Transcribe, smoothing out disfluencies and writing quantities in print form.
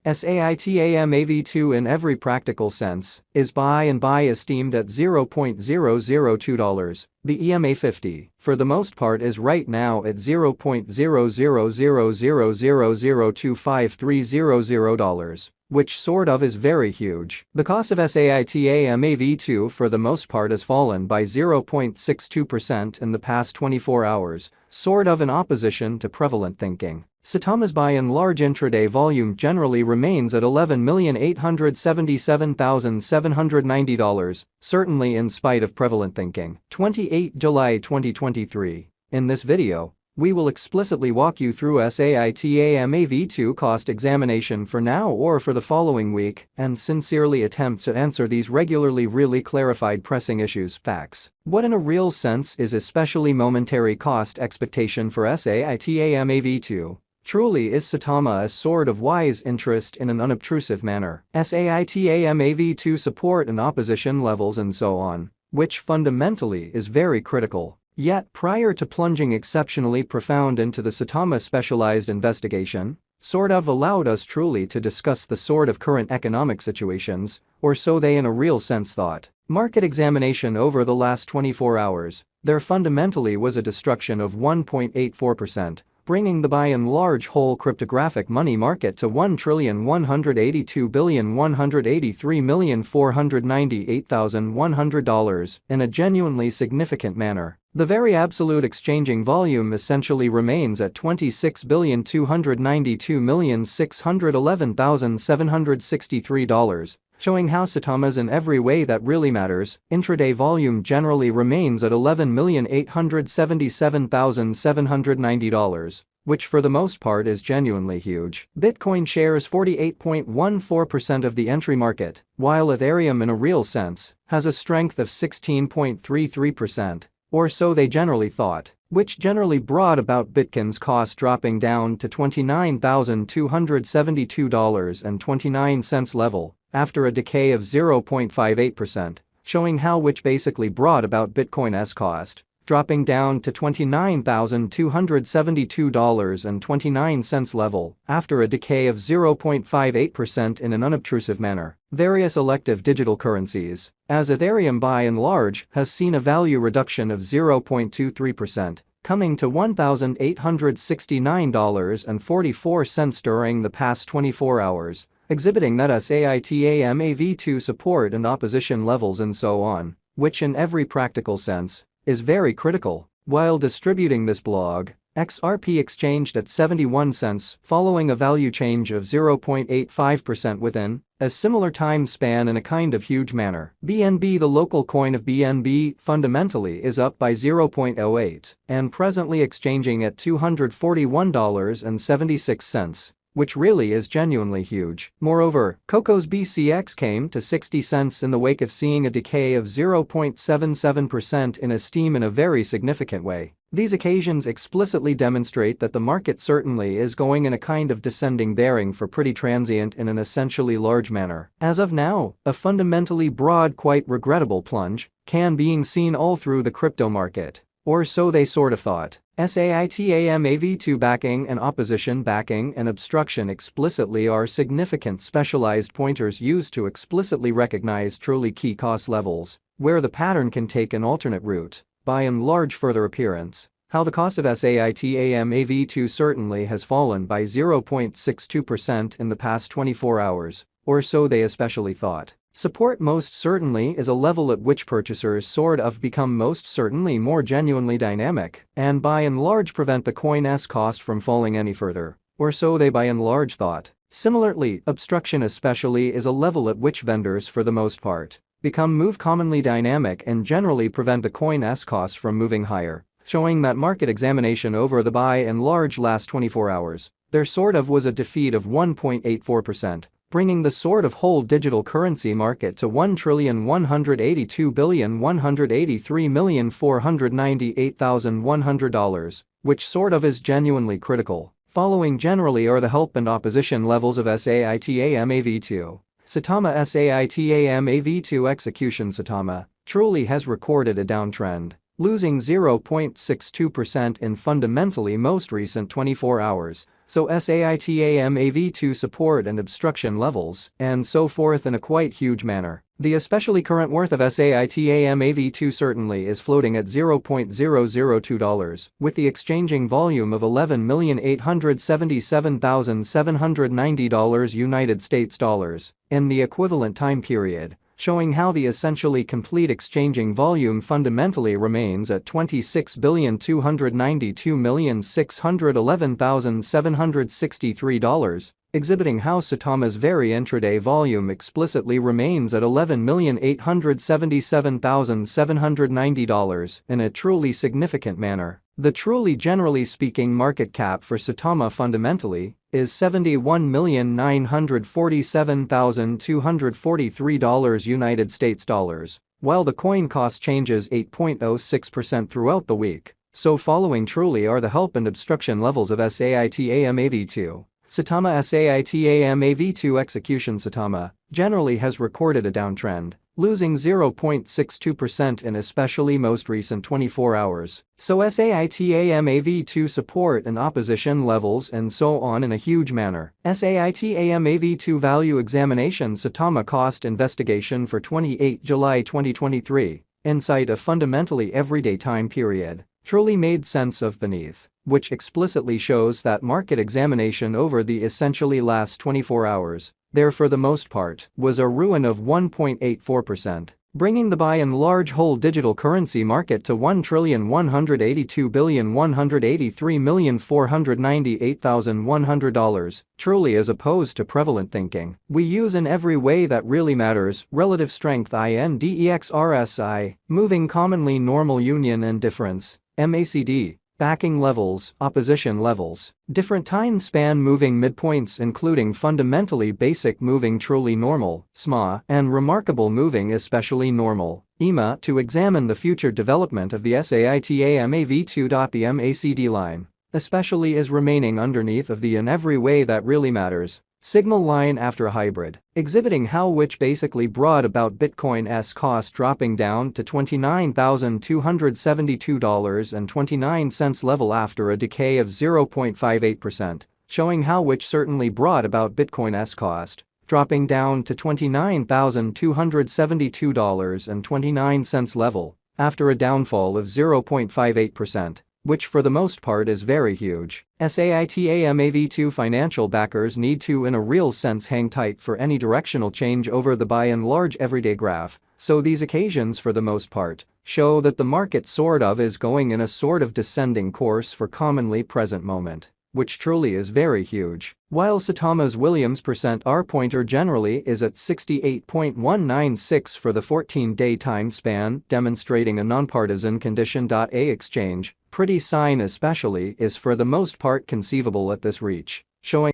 Saitama-V2 in every practical sense is buy and buy esteemed at $0.002. The EMA50, for the most part, is right now at $0.00000025300, which sort of is very huge. The cost of Saitama-V2 for the most part has fallen by 0.62% in the past 24 hours, sort of in opposition to prevalent thinking. Saitama's by and large intraday volume generally remains at $11,877,790, certainly in spite of prevalent thinking. 28 July 2023. In this video, we will explicitly walk you through Saitama-V2 cost examination for now or for the following week and sincerely attempt to answer these regularly really clarified pressing issues. Facts. What in a real sense is especially momentary cost expectation for Saitama-V2? Truly is Saitama a sort of wise interest in an unobtrusive manner. Saitama-V2 support and opposition levels and so on, which fundamentally is very critical. Yet prior to plunging exceptionally profound into the Saitama specialized investigation, sort of allowed us truly to discuss the sort of current economic situations, or so they in a real sense thought. Market examination over the last 24 hours, there fundamentally was a destruction of 1.84%. Bringing the by and large whole cryptographic money market to $1,182,183,498,100 in a genuinely significant manner. The very absolute exchanging volume essentially remains at $26,292,611,763. Showing how Saitama's in every way that really matters, intraday volume generally remains at $11,877,790, which for the most part is genuinely huge. Bitcoin shares 48.14% of the entry market, while Ethereum in a real sense has a strength of 16.33%, or so they generally thought, which generally brought about Bitcoin's cost dropping down to $29,272.29 level after a decay of 0.58%, showing how which basically brought about Bitcoin's cost dropping down to $29,272.29 level after a decay of 0.58% in an unobtrusive manner. Various elective digital currencies, as Ethereum by and large has seen a value reduction of 0.23%, coming to $1,869.44 during the past 24 hours, exhibiting that Saitama-V2 support and opposition levels and so on, which in every practical sense is very critical. While distributing this blog, XRP exchanged at 71 cents following a value change of 0.85% within a similar time span in a kind of huge manner. BNB, the local coin of BNB, fundamentally is up by 0.08 and presently exchanging at $241.76. Which really is genuinely huge. Moreover, Coco's BCX came to 60 cents in the wake of seeing a decay of 0.77% in esteem in a very significant way. These occasions explicitly demonstrate that the market certainly is going in a kind of descending bearing for pretty transient in an essentially large manner. As of now, a fundamentally broad, quite regrettable plunge can being seen all through the crypto market. Or so they sort of thought. Saitama-V2 backing and opposition backing and obstruction explicitly are significant specialized pointers used to explicitly recognize truly key cost levels, where the pattern can take an alternate route, by and large further appearance. How the cost of Saitama-V2 certainly has fallen by 0.62% in the past 24 hours, or so they especially thought. Support most certainly is a level at which purchasers sort of become most certainly more genuinely dynamic and by and large prevent the coin's cost from falling any further, or so they by and large thought. Similarly, obstruction especially is a level at which vendors for the most part become commonly dynamic and generally prevent the coin's cost from moving higher, showing that market examination over the by and large last 24 hours, there sort of was a defeat of 1.84%. Bringing the sort of whole digital currency market to $1,182,183,498,100, which sort of is genuinely critical. Following generally are the help and opposition levels of Saitama-V2. Saitama-V2 execution. Saitama truly has recorded a downtrend, losing 0.62% in fundamentally most recent 24 hours, so Saitama AV2 support and obstruction levels, and so forth in a quite huge manner. The especially current worth of Saitama AV2 certainly is floating at $0.002, with the exchanging volume of $11,877,790 United States dollars in the equivalent time period, showing how the essentially complete exchanging volume fundamentally remains at $26,292,611,763, exhibiting how Saitama's very intraday volume explicitly remains at $11,877,790 in a truly significant manner. The truly generally speaking market cap for Saitama fundamentally is $71,947,243 United States dollars, while the coin cost changes 8.06% throughout the week. So following truly are the help and obstruction levels of Saitama AV2. Saitama Saitama AV2 execution. Saitama generally has recorded a downtrend, losing 0.62% in especially most recent 24 hours. So Saitama AV2 support and opposition levels and so on in a huge manner. Saitama AV2 value examination. Saitama cost investigation for 28 July 2023, insight a fundamentally everyday time period, truly made sense of beneath, which explicitly shows that market examination over the essentially last 24 hours, there for the most part, was a ruin of 1.84%, bringing the by and large whole digital currency market to $1,182,183,498,100, truly as opposed to prevalent thinking we use in every way that really matters, relative strength index RSI, moving commonly normal union and difference, MACD, backing levels, opposition levels, different time span moving midpoints including fundamentally basic moving truly normal, SMA, and remarkable moving especially normal, EMA, to examine the future development of the Saitama AV2. The MACD line, especially, is remaining underneath of the in every way that really matters signal line after a hybrid, exhibiting how which basically brought about Bitcoin's cost dropping down to $29,272.29 level after a decay of 0.58%, showing how which certainly brought about Bitcoin's cost dropping down to $29,272.29 level after a downfall of 0.58%. Which for the most part is very huge. Saitama AV2 financial backers need to in a real sense hang tight for any directional change over the by and large everyday graph, so these occasions for the most part show that the market sort of is going in a sort of descending course for commonly present moment, which truly is very huge. While Saitama's Williams %R pointer generally is at 68.196 for the 14-day time span, demonstrating a nonpartisan condition. A exchange, pretty sign especially is for the most part conceivable at this reach, showing